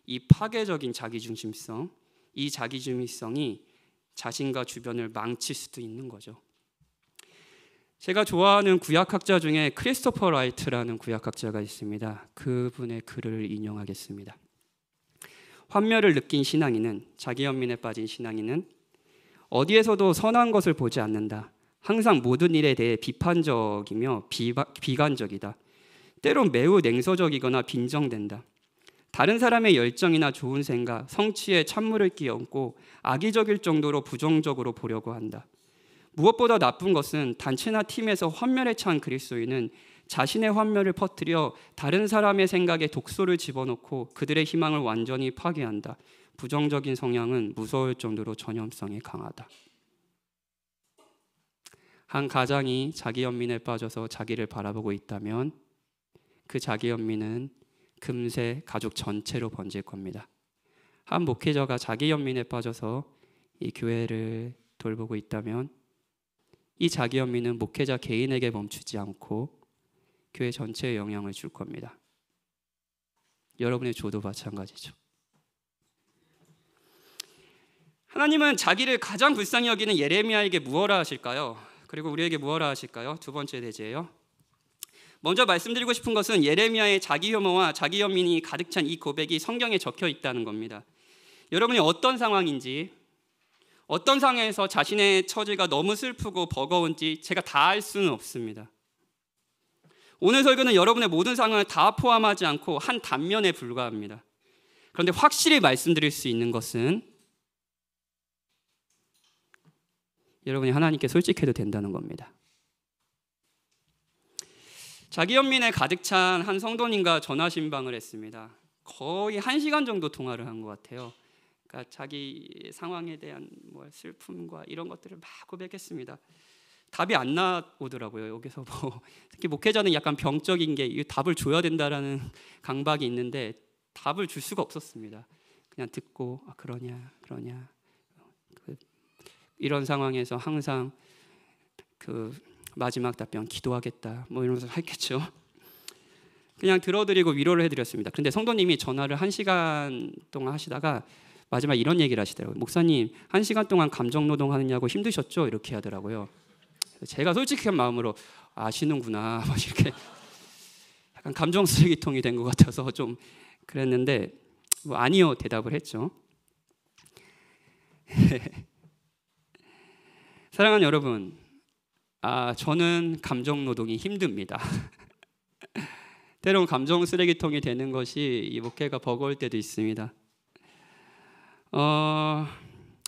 이 파괴적인 자기중심성, 이 자기중심성이 자신과 주변을 망칠 수도 있는 거죠. 제가 좋아하는 구약학자 중에 크리스토퍼 라이트라는 구약학자가 있습니다. 그분의 글을 인용하겠습니다. 환멸을 느낀 신앙인은, 자기 연민에 빠진 신앙인은 어디에서도 선한 것을 보지 않는다. 항상 모든 일에 대해 비판적이며 비관적이다. 때론 매우 냉소적이거나 빈정된다. 다른 사람의 열정이나 좋은 생각, 성취에 찬물을 끼얹고 악의적일 정도로 부정적으로 보려고 한다. 무엇보다 나쁜 것은 단체나 팀에서 환멸에 찬 그리스도인은 자신의 환멸을 퍼뜨려 다른 사람의 생각에 독소를 집어넣고 그들의 희망을 완전히 파괴한다. 부정적인 성향은 무서울 정도로 전염성이 강하다. 한 가장이 자기 연민에 빠져서 자기를 바라보고 있다면 그 자기 연민은 금세 가족 전체로 번질 겁니다. 한 목회자가 자기 연민에 빠져서 이 교회를 돌보고 있다면 이 자기 연민은 목회자 개인에게 멈추지 않고 교회 전체에 영향을 줄 겁니다. 여러분의 조도 마찬가지죠. 하나님은 자기를 가장 불쌍히 여기는 예레미야에게 무엇라 하실까요? 그리고 우리에게 무엇라 하실까요? 두 번째 대제예요. 먼저 말씀드리고 싶은 것은 예레미야의 자기 혐오와 자기 연민이 가득 찬 이 고백이 성경에 적혀 있다는 겁니다. 여러분이 어떤 상황인지, 어떤 상황에서 자신의 처지가 너무 슬프고 버거운지 제가 다 알 수는 없습니다. 오늘 설교는 여러분의 모든 상황을 다 포함하지 않고 한 단면에 불과합니다. 그런데 확실히 말씀드릴 수 있는 것은 여러분이 하나님께 솔직해도 된다는 겁니다. 자기 연민에 가득 찬 한 성도님과 전화 신방을 했습니다. 거의 1시간 정도 통화를 한 것 같아요. 그러니까 자기 상황에 대한 슬픔과 이런 것들을 막 고백했습니다. 답이 안 나오더라고요. 여기서 특히 목회자는 약간 병적인 게 이 답을 줘야 된다라는 강박이 있는데 답을 줄 수가 없었습니다. 그냥 듣고 그러냐 이런 상황에서 항상 그 마지막 답변 기도하겠다 이러면서 했겠죠. 그냥 들어드리고 위로를 해드렸습니다. 그런데 성도님이 전화를 1시간 동안 하시다가 마지막 이런 얘기를 하시더라고요. 목사님 1시간 동안 감정노동하느냐고 힘드셨죠? 이렇게 하더라고요. 제가 솔직한 마음으로 아시는구나 이렇게 약간 감정 쓰레기통이 된 것 같아서 좀 그랬는데 아니요 대답을 했죠. 사랑하는 여러분, 저는 감정 노동이 힘듭니다. 때론 감정 쓰레기통이 되는 것이 이 목회가 버거울 때도 있습니다.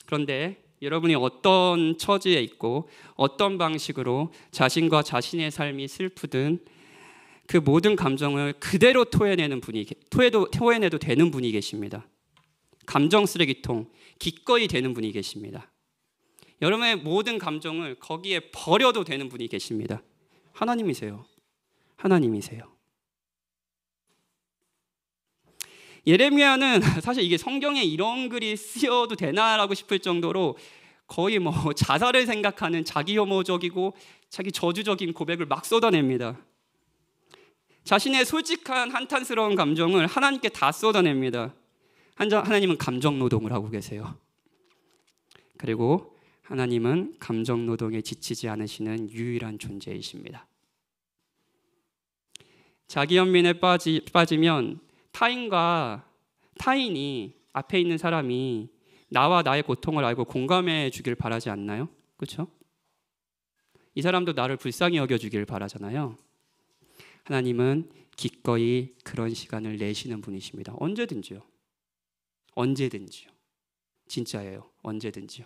그런데 여러분이 어떤 처지에 있고 어떤 방식으로 자신과 자신의 삶이 슬프든 그 모든 감정을 그대로 토해내도 되는 분이 계십니다. 감정 쓰레기통 기꺼이 되는 분이 계십니다. 여러분의 모든 감정을 거기에 버려도 되는 분이 계십니다. 하나님이세요. 예레미야는 사실 이게 성경에 이런 글이 쓰여도 되나라고 싶을 정도로 거의 자살을 생각하는 자기 혐오적이고 자기 저주적인 고백을 막 쏟아냅니다. 자신의 솔직한 한탄스러운 감정을 하나님께 다 쏟아냅니다. 하나님은 감정 노동을 하고 계세요. 그리고 하나님은 감정 노동에 지치지 않으시는 유일한 존재이십니다. 자기 연민에 빠지면 타인이 앞에 있는 사람이 나와 나의 고통을 알고 공감해 주길 바라지 않나요? 그렇죠? 이 사람도 나를 불쌍히 여겨주길 바라잖아요. 하나님은 기꺼이 그런 시간을 내시는 분이십니다. 언제든지요. 진짜예요. 언제든지요.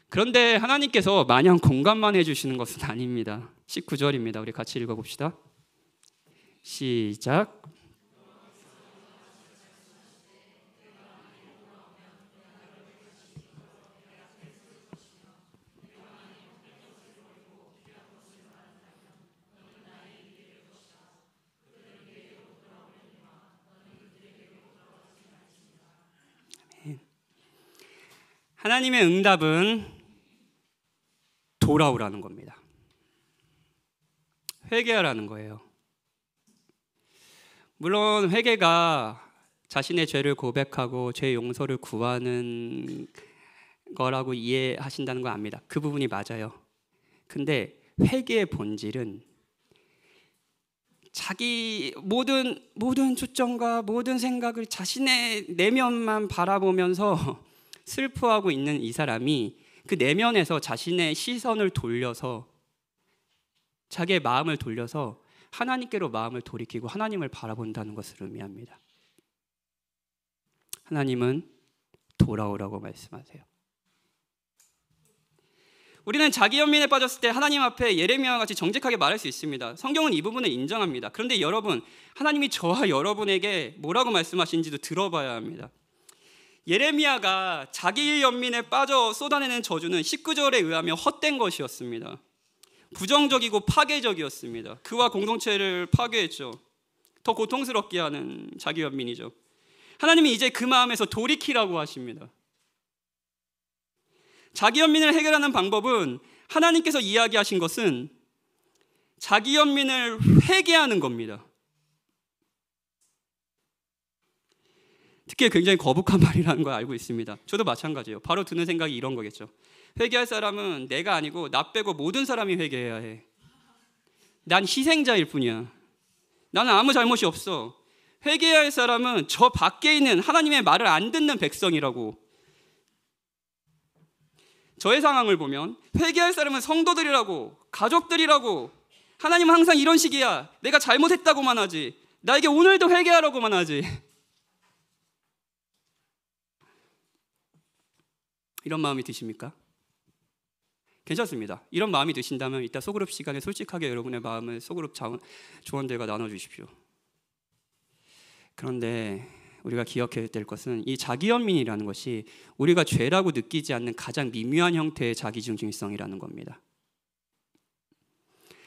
그런데 하나님께서 마냥 공감만 해주시는 것은 아닙니다. 19절입니다. 우리 같이 읽어봅시다. 시작. 하나님의 응답은 돌아오라는 겁니다. 회개하라는 거예요. 물론 회개가 자신의 죄를 고백하고 죄 용서를 구하는 거라고 이해하신다는 건 압니다. 그 부분이 맞아요. 근데 회개의 본질은 자기 모든 초점과 모든 생각을 자신의 내면만 바라보면서 슬퍼하고 있는 이 사람이 그 내면에서 자신의 시선을 돌려서 자기의 마음을 돌려서 하나님께로 마음을 돌이키고 하나님을 바라본다는 것을 의미합니다. 하나님은 돌아오라고 말씀하세요. 우리는 자기 연민에 빠졌을 때 하나님 앞에 예레미야와 같이 정직하게 말할 수 있습니다. 성경은 이 부분을 인정합니다. 그런데 여러분, 하나님이 저와 여러분에게 뭐라고 말씀하시는지도 들어봐야 합니다. 예레미야가 자기 연민에 빠져 쏟아내는 저주는 19절에 의하면 헛된 것이었습니다. 부정적이고 파괴적이었습니다. 그와 공동체를 파괴했죠. 더 고통스럽게 하는 자기 연민이죠. 하나님이 이제 그 마음에서 돌이키라고 하십니다. 자기 연민을 해결하는 방법은 하나님께서 이야기하신 것은 자기 연민을 회개하는 겁니다. 특히 굉장히 거북한 말이라는 걸 알고 있습니다. 저도 마찬가지예요. 바로 드는 생각이 이런 거겠죠. 회개할 사람은 내가 아니고 나 빼고 모든 사람이 회개해야 해. 난 희생자일 뿐이야. 나는 아무 잘못이 없어. 회개해야 할 사람은 저 밖에 있는 하나님의 말을 안 듣는 백성이라고. 저의 상황을 보면 회개할 사람은 성도들이라고, 가족들이라고. 하나님은 항상 이런 식이야. 내가 잘못했다고만 하지. 나에게 오늘도 회개하라고만 하지. 이런 마음이 드십니까? 괜찮습니다. 이런 마음이 드신다면 이따 소그룹 시간에 솔직하게 여러분의 마음을 소그룹 조원들과 나눠주십시오. 그런데 우리가 기억해야 될 것은 이 자기연민이라는 것이 우리가 죄라고 느끼지 않는 가장 미묘한 형태의 자기중심성이라는 겁니다.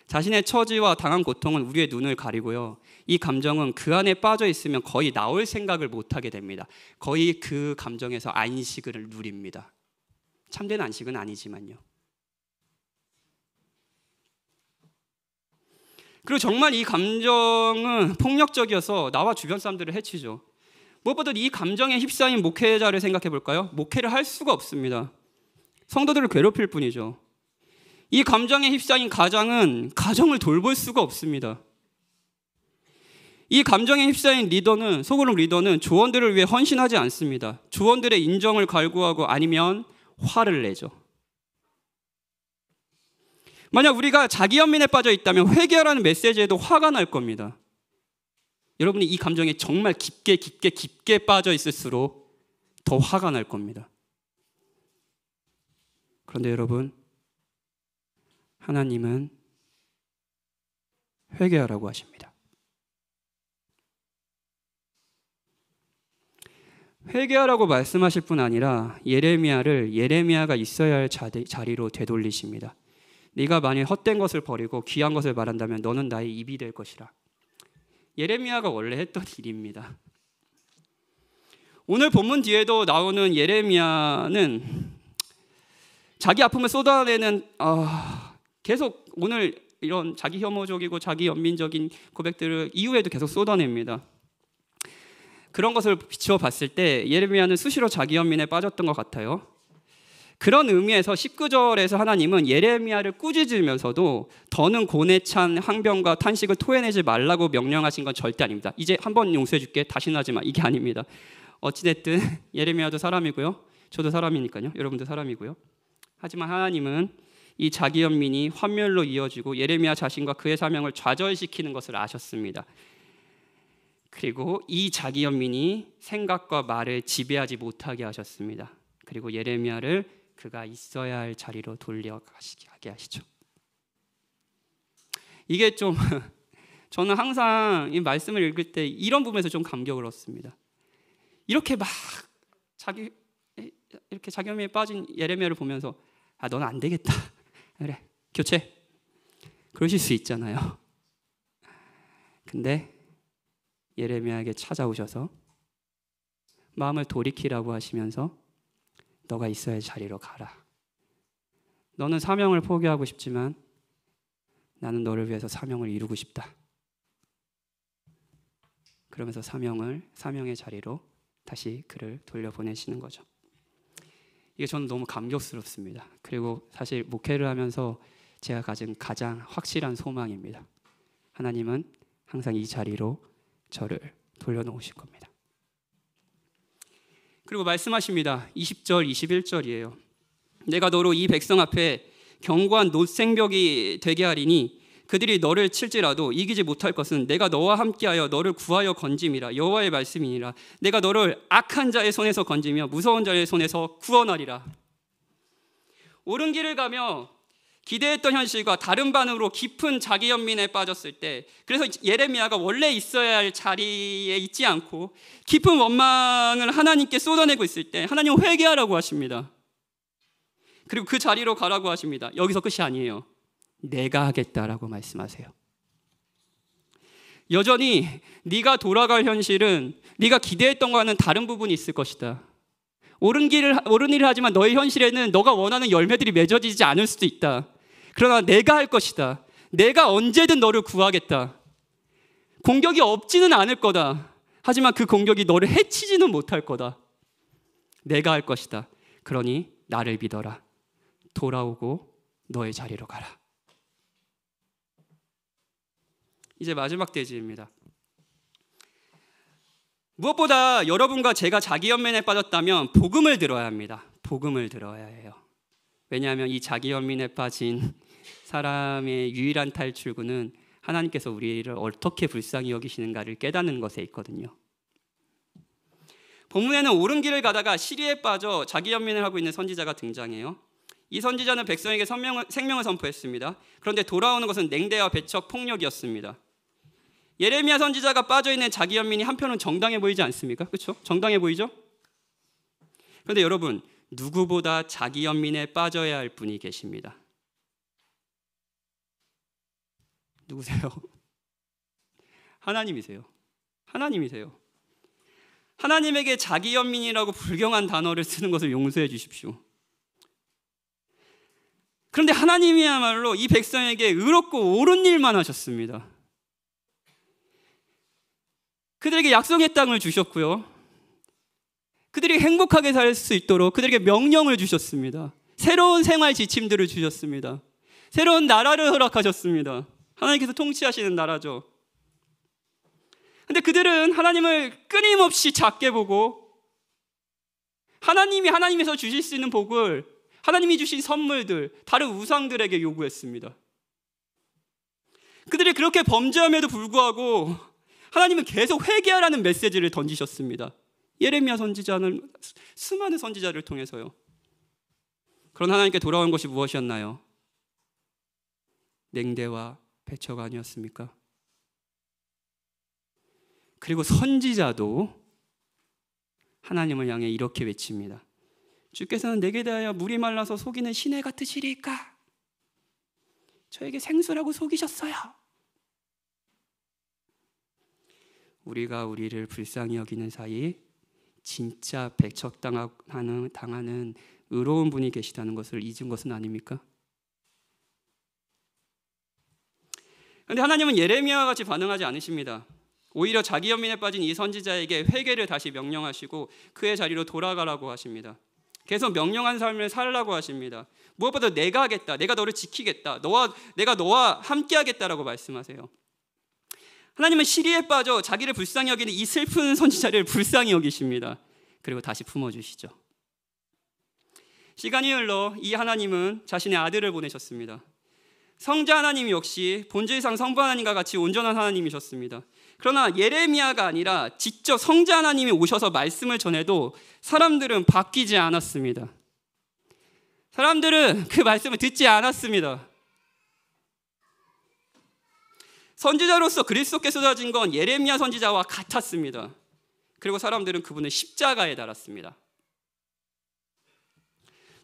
자신의 처지와 당한 고통은 우리의 눈을 가리고요. 이 감정은 그 안에 빠져 있으면 거의 나올 생각을 못하게 됩니다. 거의 그 감정에서 안식을 누립니다. 참된 안식은 아니지만요. 그리고 정말 이 감정은 폭력적이어서 나와 주변 사람들을 해치죠. 무엇보다 이 감정에 휩싸인 목회자를 생각해 볼까요? 목회를 할 수가 없습니다. 성도들을 괴롭힐 뿐이죠. 이 감정에 휩싸인 가장은 가정을 돌볼 수가 없습니다. 이 감정에 휩싸인 리더는, 소그룹 리더는 조원들을 위해 헌신하지 않습니다. 조원들의 인정을 갈구하고 아니면 화를 내죠. 만약 우리가 자기 연민에 빠져 있다면 회개하라는 메시지에도 화가 날 겁니다. 여러분이 이 감정에 정말 깊게 빠져 있을수록 더 화가 날 겁니다. 그런데 여러분, 하나님은 회개하라고 하십니다. 회개하라고 말씀하실 뿐 아니라 예레미야를 예레미야가 있어야 할 자리로 되돌리십니다. 네가 만일 헛된 것을 버리고 귀한 것을 말한다면 너는 나의 입이 될 것이라. 예레미야가 원래 했던 일입니다. 오늘 본문 뒤에도 나오는 예레미야는 자기 아픔을 쏟아내는 계속 오늘 이런 자기 혐오적이고 자기 연민적인 고백들을 이후에도 계속 쏟아냅니다. 그런 것을 비추어 봤을 때 예레미야는 수시로 자기 연민에 빠졌던 것 같아요. 그런 의미에서 19절에서 하나님은 예레미야를 꾸짖으면서도 더는 고뇌 찬 항변과 탄식을 토해내지 말라고 명령하신 건 절대 아닙니다. 이제 한번 용서해 줄게, 다시는 하지 마, 이게 아닙니다. 어찌됐든 예레미야도 사람이고요, 저도 사람이니까요, 여러분도 사람이고요. 하지만 하나님은 이 자기 연민이 환멸로 이어지고 예레미야 자신과 그의 사명을 좌절시키는 것을 아셨습니다. 그리고 이 자기 연민이 생각과 말을 지배하지 못하게 하셨습니다. 그리고 예레미야를 그가 있어야 할 자리로 돌려가게 하시죠. 이게 좀 저는 항상 이 말씀을 읽을 때 이런 부분에서 좀 감격을 얻습니다. 이렇게 막 자기 연민에 빠진 예레미야를 보면서 너는 안 되겠다. 그래, 교체. 그러실 수 있잖아요. 근데 예레미야에게 찾아오셔서 마음을 돌이키라고 하시면서 너가 있어야 할 자리로 가라. 너는 사명을 포기하고 싶지만 나는 너를 위해서 사명을 이루고 싶다. 그러면서 사명의 자리로 다시 그를 돌려보내시는 거죠. 이게 저는 너무 감격스럽습니다. 그리고 사실 목회를 하면서 제가 가진 가장 확실한 소망입니다. 하나님은 항상 이 자리로 저를 돌려놓으실 겁니다. 그리고 말씀하십니다. 20절, 21절이에요. 내가 너로 이 백성 앞에 견고한 놋생벽이 되게 하리니 그들이 너를 칠지라도 이기지 못할 것은 내가 너와 함께하여 너를 구하여 건짐이라. 여호와의 말씀이니라. 내가 너를 악한 자의 손에서 건지며 무서운 자의 손에서 구원하리라. 옳은 길을 가며 기대했던 현실과 다른 반응으로 깊은 자기 연민에 빠졌을 때, 그래서 예레미야가 원래 있어야 할 자리에 있지 않고 깊은 원망을 하나님께 쏟아내고 있을 때 하나님은 회개하라고 하십니다. 그리고 그 자리로 가라고 하십니다. 여기서 끝이 아니에요. 내가 하겠다라고 말씀하세요. 여전히 네가 돌아갈 현실은 네가 기대했던 것과는 다른 부분이 있을 것이다. 옳은 일을 하지만 너의 현실에는 너가 원하는 열매들이 맺어지지 않을 수도 있다. 그러나 내가 할 것이다. 내가 언제든 너를 구하겠다. 공격이 없지는 않을 거다. 하지만 그 공격이 너를 해치지는 못할 거다. 내가 할 것이다. 그러니 나를 믿어라. 돌아오고 너의 자리로 가라. 이제 마지막 대지입니다. 무엇보다 여러분과 제가 자기 연민에 빠졌다면 복음을 들어야 합니다. 복음을 들어야 해요. 왜냐하면 이 자기 연민에 빠진 사람의 유일한 탈출구는 하나님께서 우리를 어떻게 불쌍히 여기시는가를 깨닫는 것에 있거든요. 본문에는 옳은 길을 가다가 시리에 빠져 자기 연민을 하고 있는 선지자가 등장해요. 이 선지자는 백성에게 생명을 선포했습니다. 그런데 돌아오는 것은 냉대와 배척, 폭력이었습니다. 예레미야 선지자가 빠져있는 자기 연민이 한편은 정당해 보이지 않습니까? 그렇죠? 정당해 보이죠? 그런데 여러분, 누구보다 자기 연민에 빠져야 할 분이 계십니다. 누구세요? 하나님이세요. 하나님이세요. 하나님에게 자기 연민이라고 불경한 단어를 쓰는 것을 용서해 주십시오. 그런데 하나님이야말로 이 백성에게 의롭고 옳은 일만 하셨습니다. 그들에게 약속의 땅을 주셨고요. 그들이 행복하게 살 수 있도록 그들에게 명령을 주셨습니다. 새로운 생활 지침들을 주셨습니다. 새로운 나라를 허락하셨습니다. 하나님께서 통치하시는 나라죠. 그런데 그들은 하나님을 끊임없이 작게 보고 하나님에서 주실 수 있는 복을 하나님이 주신 선물들, 다른 우상들에게 요구했습니다. 그들이 그렇게 범죄함에도 불구하고 하나님은 계속 회개하라는 메시지를 던지셨습니다. 예레미야 선지자는 수많은 선지자를 통해서요. 그런 하나님께 돌아온 것이 무엇이었나요? 냉대와 배척 아니었습니까? 그리고 선지자도 하나님을 향해 이렇게 외칩니다. 주께서는 내게 대하여 물이 말라서 속이는 시내 같으시리까? 저에게 생수라고 속이셨어요. 우리가 우리를 불쌍히 여기는 사이 진짜 배척당하는 의로운 분이 계시다는 것을 잊은 것은 아닙니까? 그런데 하나님은 예레미야와 같이 반응하지 않으십니다. 오히려 자기 연민에 빠진 이 선지자에게 회개를 다시 명령하시고 그의 자리로 돌아가라고 하십니다. 계속 명령한 삶을 살라고 하십니다. 무엇보다 내가 하겠다, 내가 너를 지키겠다, 내가 너와 함께 하겠다라고 말씀하세요. 하나님은 시리에 빠져 자기를 불쌍히 여기는 이 슬픈 선지자를 불쌍히 여기십니다. 그리고 다시 품어주시죠. 시간이 흘러 이 하나님은 자신의 아들을 보내셨습니다. 성자 하나님 역시 본질상 성부 하나님과 같이 온전한 하나님이셨습니다. 그러나 예레미야가 아니라 직접 성자 하나님이 오셔서 말씀을 전해도 사람들은 바뀌지 않았습니다. 사람들은 그 말씀을 듣지 않았습니다. 선지자로서 그리스도께 쏟아진 건 예레미야 선지자와 같았습니다. 그리고 사람들은 그분을 십자가에 달았습니다.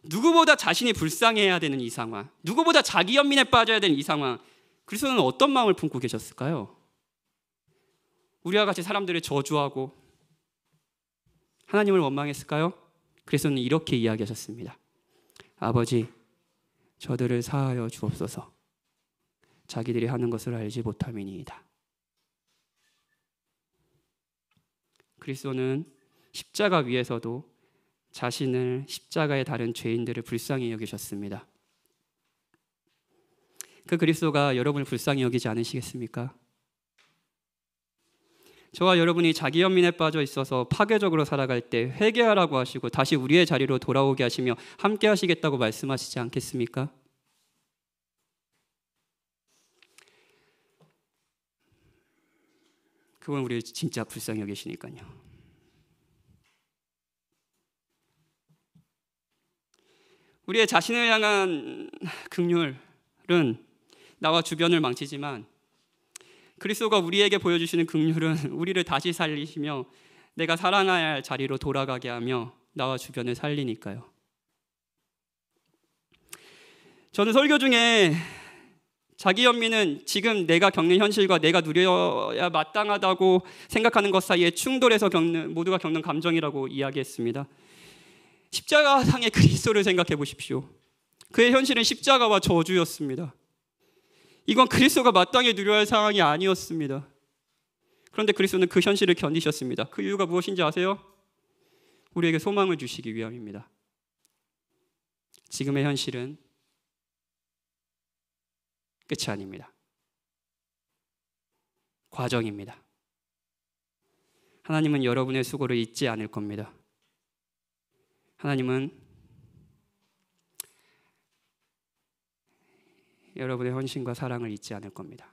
누구보다 자신이 불쌍해야 되는 이 상황, 누구보다 자기 연민에 빠져야 되는 이 상황, 그리스도는 어떤 마음을 품고 계셨을까요? 우리와 같이 사람들을 저주하고 하나님을 원망했을까요? 그리스도는 이렇게 이야기하셨습니다. 아버지, 저들을 사하여 주옵소서. 자기들이 하는 것을 알지 못함이니이다. 그리스도는 십자가 위에서도 자신을 십자가에 다른 죄인들을 불쌍히 여기셨습니다. 그 그리스도가 여러분을 불쌍히 여기지 않으시겠습니까? 저와 여러분이 자기 연민에 빠져 있어서 파괴적으로 살아갈 때 회개하라고 하시고 다시 우리의 자리로 돌아오게 하시며 함께 하시겠다고 말씀하시지 않겠습니까? 그건 우리 진짜 불쌍히 여기시니까요. 우리의 자신을 향한 긍휼은 나와 주변을 망치지만 그리스도가 우리에게 보여주시는 긍휼은 우리를 다시 살리시며 내가 사랑해야 할 자리로 돌아가게 하며 나와 주변을 살리니까요. 저는 설교 중에 자기 연민은 지금 내가 겪는 현실과 내가 누려야 마땅하다고 생각하는 것 사이에 충돌해서 모두가 겪는 감정이라고 이야기했습니다. 십자가상의 그리스도를 생각해 보십시오. 그의 현실은 십자가와 저주였습니다. 이건 그리스도가 마땅히 누려야 할 상황이 아니었습니다. 그런데 그리스도는 그 현실을 견디셨습니다. 그 이유가 무엇인지 아세요? 우리에게 소망을 주시기 위함입니다. 지금의 현실은 끝이 아닙니다. 과정입니다. 하나님은 여러분의 수고를 잊지 않을 겁니다. 하나님은 여러분의 헌신과 사랑을 잊지 않을 겁니다.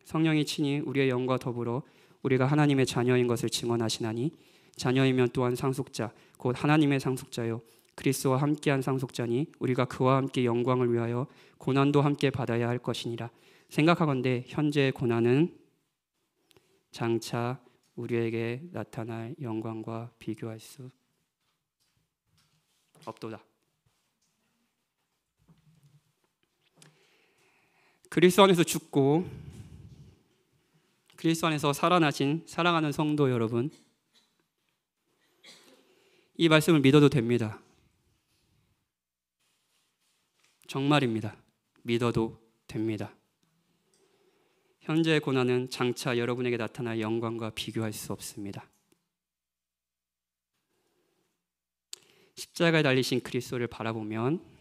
성령이 친히 우리의 영과 더불어 우리가 하나님의 자녀인 것을 증언하시나니 자녀이면 또한 상속자 곧 하나님의 상속자요 그리스도와 함께한 상속자니 우리가 그와 함께 영광을 위하여 고난도 함께 받아야 할 것이니라. 생각하건대 현재의 고난은 장차 우리에게 나타날 영광과 비교할 수 없도다. 그리스도 안에서 죽고 그리스도 안에서 살아나신 사랑하는 성도 여러분, 이 말씀을 믿어도 됩니다. 정말입니다. 믿어도 됩니다. 현재의 고난은 장차 여러분에게 나타날 영광과 비교할 수 없습니다. 십자가에 달리신 그리스도를 바라보면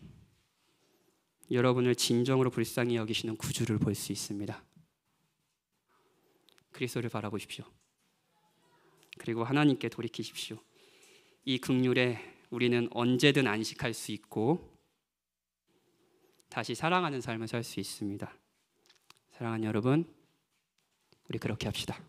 여러분을 진정으로 불쌍히 여기시는 구주를 볼 수 있습니다. 그리스도를 바라보십시오. 그리고 하나님께 돌이키십시오. 이 긍휼에 우리는 언제든 안식할 수 있고 다시 사랑하는 삶을 살 수 있습니다. 사랑하는 여러분, 우리 그렇게 합시다.